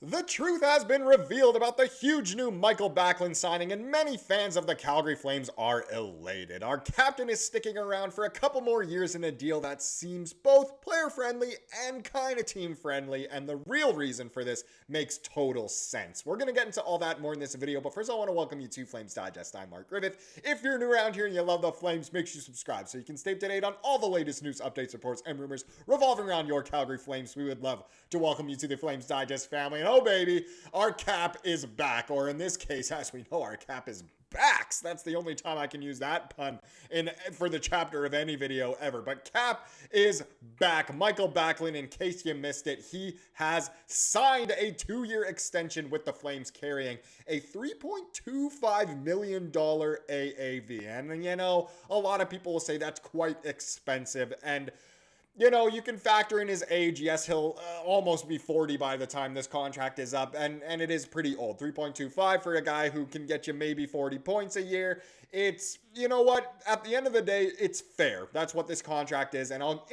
The truth has been revealed about the huge new Mikael Backlund signing, and many fans of the Calgary Flames are elated. Our captain is sticking around for a couple more years in a deal that seems both player-friendly and kind of team-friendly, and the real reason for this makes total sense. We're going to get into all that more in this video, but first I want to welcome you to Flames Digest. I'm Mark Griffith. If you're new around here and you love the Flames, make sure you subscribe so you can stay up to date on all the latest news, updates, reports, and rumors revolving around your Calgary Flames. We would love to welcome you to the Flames Digest family. And oh baby, our cap is back, or in this case, as we know, our cap is backs. That's the only time I can use that pun for the chapter of any video ever. But cap is back. Mikael Backlund, in case you missed it, he has signed a 2-year extension with the Flames, carrying a $3.25 million AAV. And you know, a lot of people will say that's quite expensive, and you know, you can factor in his age. Yes, he'll almost be 40 by the time this contract is up, and it is pretty old. 3.25 for a guy who can get you maybe 40 points a year. It's, you know what, at the end of the day, it's fair. That's what this contract is, and I'll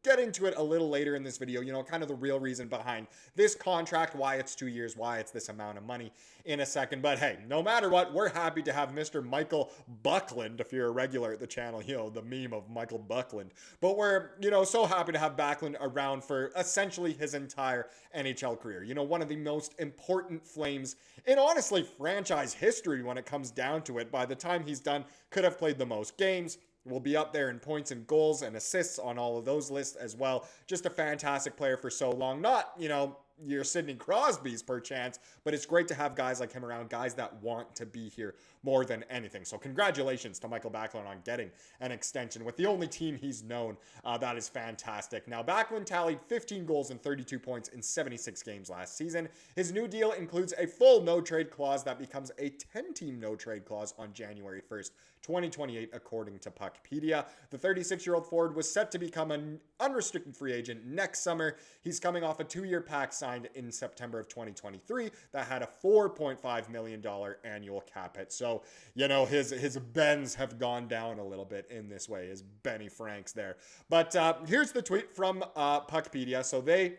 get into it a little later in this video, you know, kind of the real reason behind this contract, why it's 2 years, why it's this amount of money in a second. But hey, no matter what, we're happy to have Mr. Mikael Backlund, if you're a regular at the channel, you know, the meme of Mikael Backlund. But we're, you know, so happy to have Backlund around for essentially his entire NHL career. You know, one of the most important Flames in honestly franchise history when it comes down to it. By the time he's done, could have played the most games, will be up there in points and goals and assists on all of those lists as well. Just a fantastic player for so long. Not, you know, your Sidney Crosby's perchance, but it's great to have guys like him around, guys that want to be here more than anything. So congratulations to Mikael Backlund on getting an extension with the only team he's known. That is fantastic. Now, Backlund tallied 15 goals and 32 points in 76 games last season. His new deal includes a full no-trade clause that becomes a 10-team no-trade clause on January 1st, 2028, according to Puckpedia. The 36-year-old forward was set to become an unrestricted free agent next summer. He's coming off a 2-year pact signed in September of 2023 that had a $4.5 million annual cap hit. So, you know, his bends have gone down a little bit in this way, his Benny Franks there. But here's the tweet from Puckpedia. So they,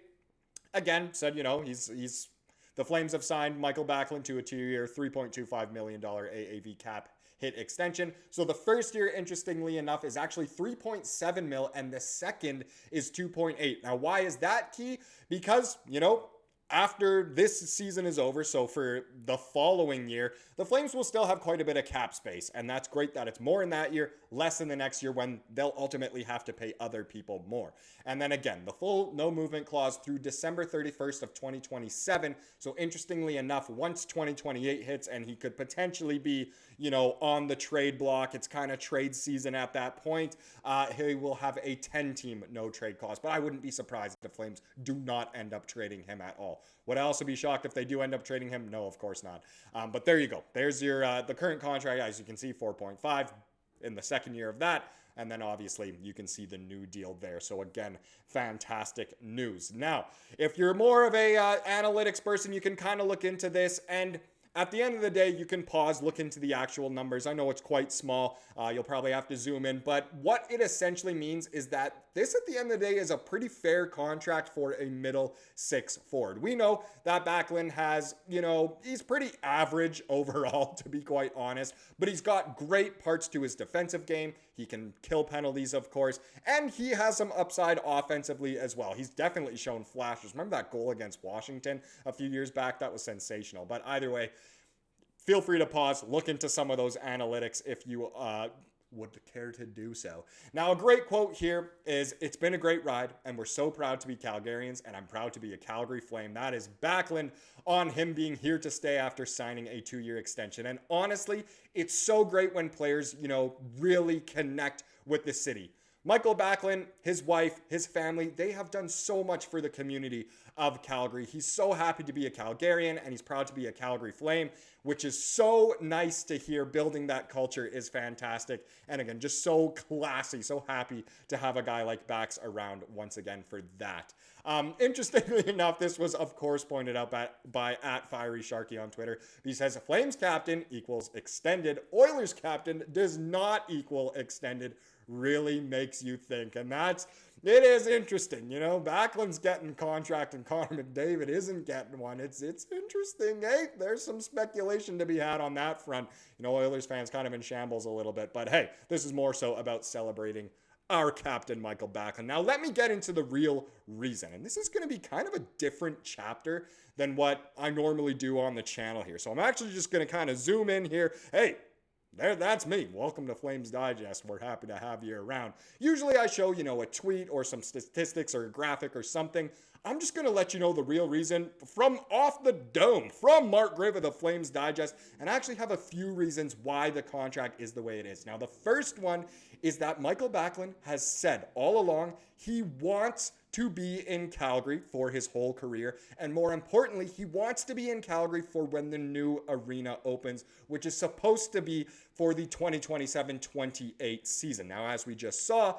again, said, you know, the Flames have signed Mikael Backlund to a 2-year, $3.25 million AAV cap hit extension. So the first year, interestingly enough, is actually 3.7 mil, and the second is 2.8. Now, why is that key? Because, you know, after this season is over, so for the following year, the Flames will still have quite a bit of cap space, and that's great that it's more in that year, less in the next year when they'll ultimately have to pay other people more. And then again, the full no movement clause through December 31st of 2027. So interestingly enough, once 2028 hits and he could potentially be, you know, on the trade block, it's kind of trade season at that point, he will have a 10-team no trade clause. But I wouldn't be surprised if the Flames do not end up trading him at all. Would I also be shocked if they do end up trading him? No, of course not. But there you go. There's your the current contract. As you can see, 4.5 in the second year of that. And then obviously you can see the new deal there. So again, fantastic news. Now, if you're more of a analytics person, you can kind of look into this, and at the end of the day, you can pause, look into the actual numbers. I know it's quite small. You'll probably have to zoom in. But what it essentially means is that this, at the end of the day, is a pretty fair contract for a middle six forward. We know that Backlund has, you know, he's pretty average overall, to be quite honest. But he's got great parts to his defensive game. He can kill penalties, of course. And he has some upside offensively as well. He's definitely shown flashes. Remember that goal against Washington a few years back? That was sensational. But either way, feel free to pause, look into some of those analytics if you would care to do so. Now, a great quote here is, "It's been a great ride, and we're so proud to be Calgarians, and I'm proud to be a Calgary Flame." That is Backlund on him being here to stay after signing a 2-year extension. And honestly, it's so great when players, you know, really connect with the city. Mikael Backlund, his wife, his family, they have done so much for the community of Calgary. He's so happy to be a Calgarian, and he's proud to be a Calgary Flame, which is so nice to hear. Building that culture is fantastic. And again, just so classy, so happy to have a guy like Bax around once again for that. Interestingly enough, this was, of course, pointed out by @FierySharky on Twitter. He says, Flames captain equals extended. Oilers captain does not equal extended. Really makes you think. And that's, It is interesting, Backlund's getting contract and Connor McDavid isn't getting one. It's interesting, eh? There's some speculation to be had on that front. Oilers fans kind of in shambles a little bit, but hey, this is more so about celebrating our captain, Mikael Backlund. Now, let me get into the real reason, and this is going to be kind of a different chapter than what I normally do on the channel here. So I'm actually just going to kind of zoom in here. Hey, that's me. Welcome to Flames Digest. We're happy to have you around. Usually I show, a tweet or some statistics or a graphic or something. I'm just going to let you know the real reason from off the dome, from Mark Griffith of Flames Digest, and I actually have a few reasons why the contract is the way it is. Now, the first one is that Mikael Backlund has said all along he wants to be in Calgary for his whole career. And more importantly, he wants to be in Calgary for when the new arena opens, which is supposed to be for the 2027-28 season. Now, as we just saw,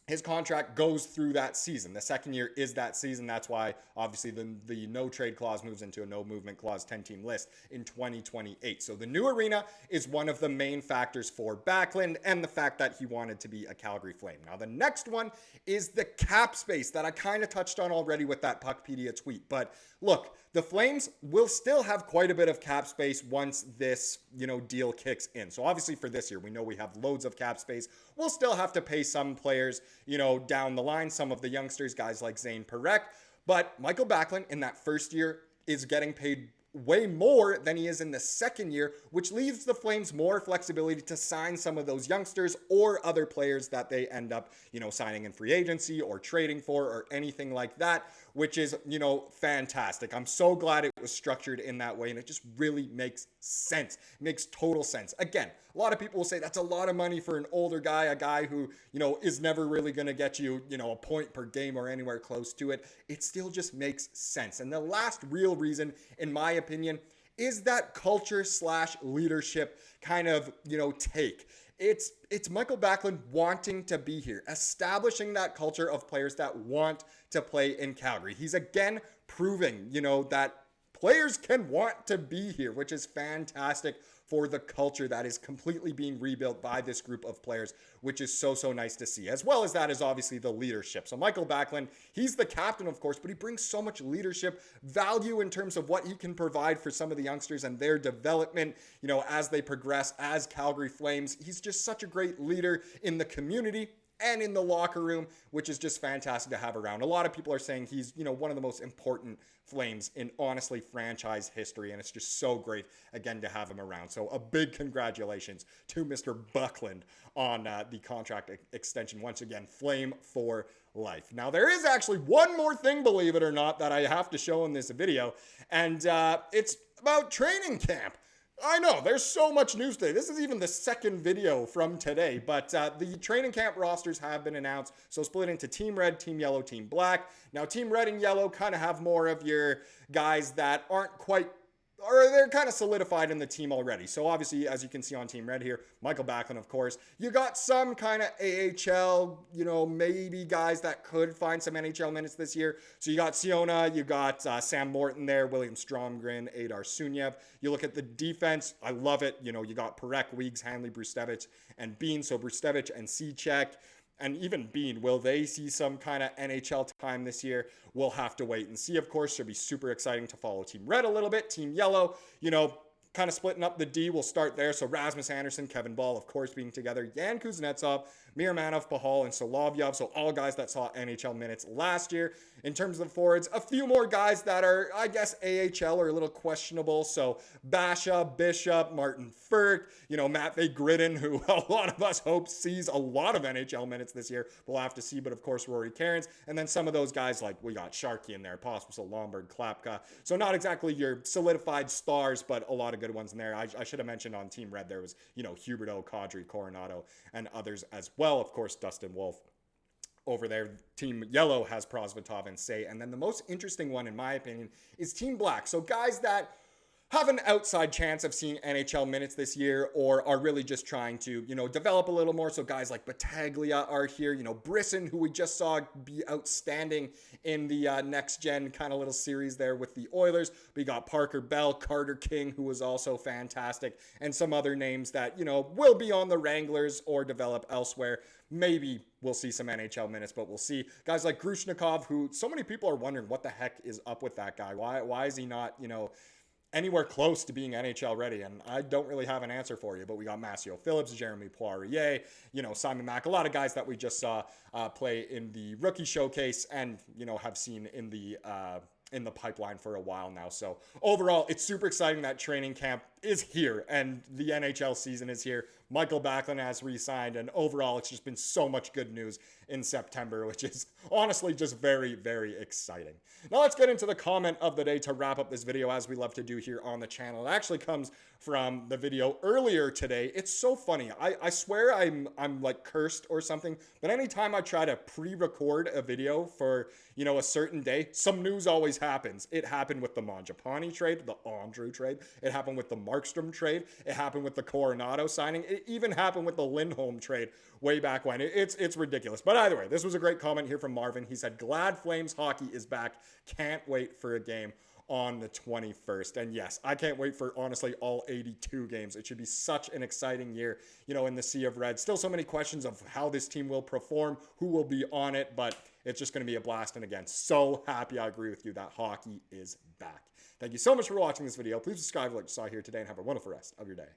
his contract goes through that season. The second year is that season. That's why, obviously, the no trade clause moves into a no movement clause 10-team list in 2028. So the new arena is one of the main factors for Backlund and the fact that he wanted to be a Calgary Flame. Now, the next one is the cap space that I kind of touched on already with that Puckpedia tweet. But look, the Flames will still have quite a bit of cap space once this, deal kicks in. So obviously for this year, we know we have loads of cap space. We'll still have to pay some players, down the line, some of the youngsters, guys like Zane Parekh. But Mikael Backlund in that first year is getting paid way more than he is in the second year, which leaves the Flames more flexibility to sign some of those youngsters or other players that they end up, signing in free agency or trading for or anything like that, which is, fantastic. I'm so glad it was structured in that way, and it just really makes sense. It makes total sense. Again, a lot of people will say that's a lot of money for an older guy, a guy who, is never really going to get you, a point per game or anywhere close to it. It still just makes sense. And the last real reason, in my opinion, is that culture / leadership kind of, take. It's Mikael Backlund wanting to be here, establishing that culture of players that want to play in Calgary. He's again proving, that players can want to be here, which is fantastic for the culture that is completely being rebuilt by this group of players, which is so nice to see. As well as that is obviously the leadership. So Mikael Backlund, he's the captain, of course, but he brings so much leadership value in terms of what he can provide for some of the youngsters and their development, as they progress as Calgary Flames. He's just such a great leader in the community and in the locker room, which is just fantastic to have around. A lot of people are saying he's, one of the most important Flames in, honestly, franchise history, and it's just so great, again, to have him around. So a big congratulations to Mr. Backlund on the contract extension. Once again, Flame for life. Now, there is actually one more thing, believe it or not, that I have to show in this video, and it's about training camp. I know, there's so much news today. This is even the second video from today, but the training camp rosters have been announced. So split into Team Red, Team Yellow, Team Black. Now, Team Red and Yellow kind of have more of your guys that aren't quite, or they're kind of solidified in the team already. So obviously, as you can see on Team Red here, Mikael Backlund, of course. You got some kind of AHL, maybe guys that could find some NHL minutes this year. So you got Siona, you got Sam Morton there, William Stromgren, Adar Sunyev. You look at the defense, I love it. You got Parekh, Weegs, Hanley, Brustevich, and Bean. So Brustevich and Cechek. And even Bean, will they see some kind of NHL time this year? We'll have to wait and see, of course. Should be super exciting to follow Team Red a little bit. Team Yellow, kind of splitting up the D. We'll start there. So Rasmus Andersson, Kevin Ball, of course, being together. Yan Kuznetsov, Miramanov, Pahal, and Solovyov. So all guys that saw NHL minutes last year. In terms of the forwards, a few more guys that are, I guess, AHL are a little questionable. So Basha, Bishop, Martin Furk, Matvey Gridden, who a lot of us hope sees a lot of NHL minutes this year. We'll have to see, but of course, Rory Cairns. And then some of those guys, like we got Sharkey in there, Pospisil, Lombard, Klapka. So not exactly your solidified stars, but a lot of good ones in there. I should have mentioned on Team Red, there was, Huberdeau, Kadri, Coronato, and others as well. Of course, Dustin Wolf. Over there, Team Yellow has Prosvetov and Say. And then the most interesting one, in my opinion, is Team Black. So guys that have an outside chance of seeing NHL minutes this year or are really just trying to, develop a little more. So guys like Battaglia are here, Brisson, who we just saw be outstanding in the next gen kind of little series there with the Oilers. We got Parker Bell, Carter King, who was also fantastic, and some other names that, will be on the Wranglers or develop elsewhere. Maybe we'll see some NHL minutes, but we'll see. Guys like Grushnikov, who so many people are wondering what the heck is up with that guy. Why is he not, anywhere close to being NHL ready? And I don't really have an answer for you, but we got Massimo Phillips, Jeremy Poirier, Simon Mack, a lot of guys that we just saw play in the rookie showcase and, have seen in the pipeline for a while now. So overall, it's super exciting that training camp is here and the NHL season is here. Mikael Backlund has re-signed, and overall, it's just been so much good news in September, which is honestly just very, very exciting. Now let's get into the comment of the day to wrap up this video, as we love to do here on the channel. It actually comes from the video earlier today. It's so funny. I swear I'm like cursed or something, but anytime I try to pre-record a video for, a certain day, some news always happens. It happened with the Mangiapane trade, the Andrew trade. It happened with the Markstrom trade. It happened with the Coronato signing. It even happened with the Lindholm trade way back when. It's ridiculous. But either way, this was a great comment here from Marvin. He said, "Glad Flames hockey is back. Can't wait for a game on the 21st. And yes, I can't wait for, honestly, all 82 games. It should be such an exciting year, in the Sea of Red. Still so many questions of how this team will perform, who will be on it, but it's just going to be a blast. And again, so happy I agree with you that hockey is back. Thank you so much for watching this video. Please subscribe like you saw here today and have a wonderful rest of your day.